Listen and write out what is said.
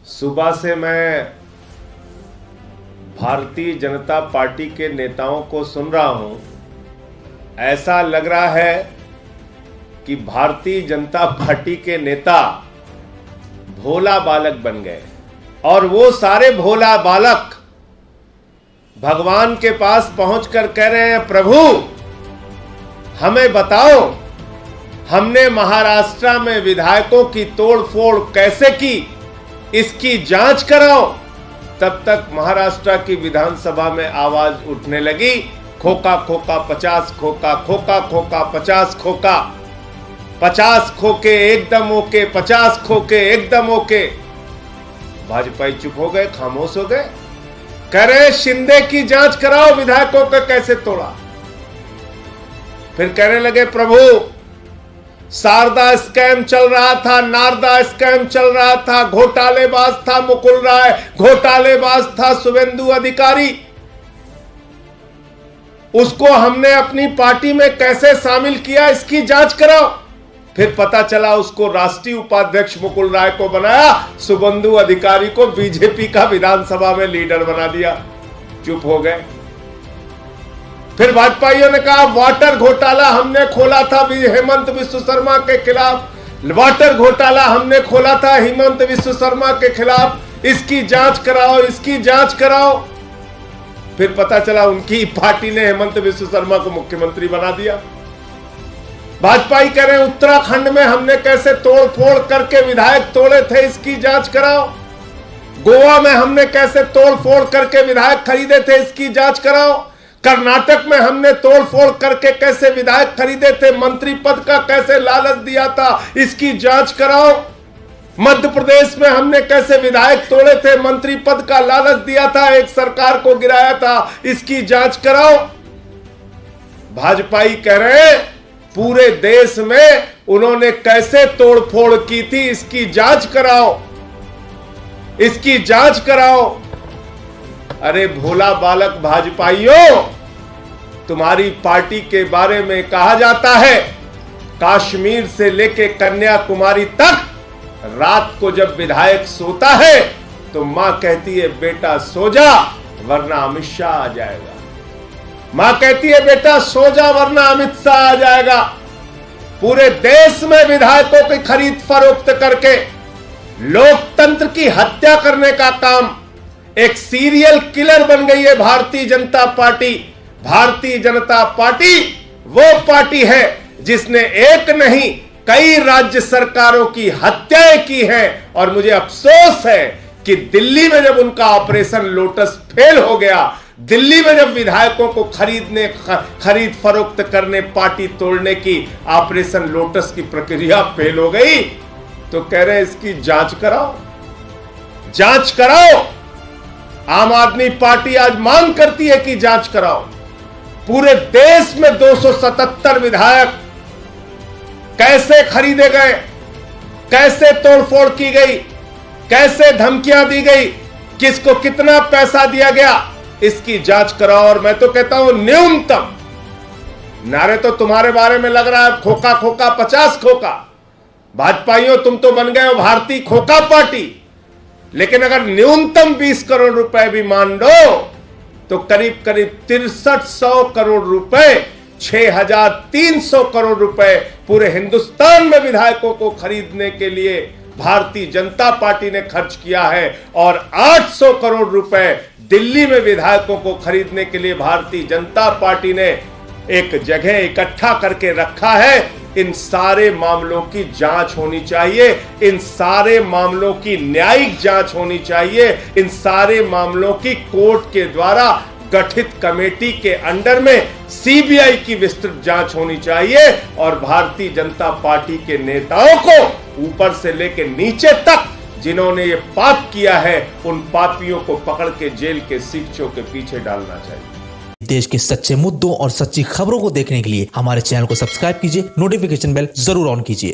सुबह से मैं भारतीय जनता पार्टी के नेताओं को सुन रहा हूं। ऐसा लग रहा है कि भारतीय जनता पार्टी के नेता भोला बालक बन गए और वो सारे भोला बालक भगवान के पास पहुंचकर कह रहे हैं, प्रभु हमें बताओ, हमने महाराष्ट्र में विधायकों की तोड़फोड़ कैसे की, इसकी जांच कराओ। तब तक महाराष्ट्र की विधानसभा में आवाज उठने लगी, खोखा खोखा 50 खोखा, खोखा खोखा 50 खोखा, 50 खोके एकदम ओके, 50 खोके एकदम ओके। भाजपाई चुप हो गए, खामोश हो गए। कह रहे शिंदे की जांच कराओ, विधायकों को कैसे तोड़ा। फिर कहने लगे, प्रभु शारदा स्कैम चल रहा था, नारदा स्कैम चल रहा था, घोटालेबाज था मुकुल राय, घोटालेबाज था शुभेंदु अधिकारी, उसको हमने अपनी पार्टी में कैसे शामिल किया, इसकी जांच कराओ। फिर पता चला उसको राष्ट्रीय उपाध्यक्ष मुकुल राय को बनाया, शुभेंदु अधिकारी को बीजेपी का विधानसभा में लीडर बना दिया। चुप हो गए। फिर भाजपाइयों ने कहा वाटर घोटाला हमने खोला था हेमंत विश्व शर्मा के खिलाफ, वाटर घोटाला हमने खोला था हेमंत विश्व शर्मा के खिलाफ, इसकी जांच कराओ, इसकी जांच कराओ। फिर पता चला उनकी पार्टी ने हेमंत विश्व शर्मा को मुख्यमंत्री बना दिया। भाजपाई कह रहे हैं उत्तराखंड में हमने कैसे तोड़फोड़ करके विधायक तोड़े थे, इसकी जांच कराओ। गोवा में हमने कैसे तोड़फोड़ करके विधायक खरीदे थे, इसकी जांच कराओ। कर्नाटक में हमने तोड़फोड़ करके कैसे विधायक खरीदे थे, मंत्री पद का कैसे लालच दिया था, इसकी जांच कराओ। मध्य प्रदेश में हमने कैसे विधायक तोड़े थे, मंत्री पद का लालच दिया था, एक सरकार को गिराया था, इसकी जांच कराओ। भाजपाई कह रहे हैं पूरे देश में उन्होंने कैसे तोड़फोड़ की थी, इसकी जांच कराओ, इसकी जांच कराओ। अरे भोला बालक भाजपाइयों, तुम्हारी पार्टी के बारे में कहा जाता है कश्मीर से लेके कन्याकुमारी तक रात को जब विधायक सोता है तो मां कहती है बेटा सो जा वरना अमित शाह आ जाएगा। मां कहती है बेटा सो जा वरना अमित शाह आ जाएगा। पूरे देश में विधायकों की खरीद फरोख्त करके लोकतंत्र की हत्या करने का काम एक सीरियल किलर बन गई है भारतीय जनता पार्टी। भारतीय जनता पार्टी वो पार्टी है जिसने एक नहीं कई राज्य सरकारों की हत्याएं की हैं और मुझे अफसोस है कि दिल्ली में जब उनका ऑपरेशन लोटस फेल हो गया, दिल्ली में जब विधायकों को खरीद फरोख्त करने, पार्टी तोड़ने की ऑपरेशन लोटस की प्रक्रिया फेल हो गई, तो कह रहे इसकी जांच कराओ, जांच कराओ। आम आदमी पार्टी आज मांग करती है कि जांच कराओ। पूरे देश में 277 विधायक कैसे खरीदे गए, कैसे तोड़फोड़ की गई, कैसे धमकियां दी गई, किसको कितना पैसा दिया गया, इसकी जांच कराओ। और मैं तो कहता हूं न्यूनतम, नारे तो तुम्हारे बारे में लग रहा है खोखा खोखा 50 खोखा, भाजपाइयों तुम तो बन गए हो भारतीय खोखा पार्टी, लेकिन अगर न्यूनतम 20 करोड़ रुपए भी मान लो तो करीब करीब 6300 करोड़ रुपए, 6300 करोड़ रुपए पूरे हिंदुस्तान में विधायकों को खरीदने के लिए भारतीय जनता पार्टी ने खर्च किया है और 800 करोड़ रुपए दिल्ली में विधायकों को खरीदने के लिए भारतीय जनता पार्टी ने एक जगह इकट्ठा करके रखा है। इन सारे मामलों की जांच होनी चाहिए, इन सारे मामलों की न्यायिक जांच होनी चाहिए, इन सारे मामलों की कोर्ट के द्वारा गठित कमेटी के अंडर में सीबीआई की विस्तृत जांच होनी चाहिए और भारतीय जनता पार्टी के नेताओं को ऊपर से लेकर नीचे तक जिन्होंने ये पाप किया है उन पापियों को पकड़ के जेल के शिक्षों के पीछे डालना चाहिए। देश के सच्चे मुद्दों और सच्ची खबरों को देखने के लिए हमारे चैनल को सब्सक्राइब कीजिए, नोटिफिकेशन बेल जरूर ऑन कीजिए।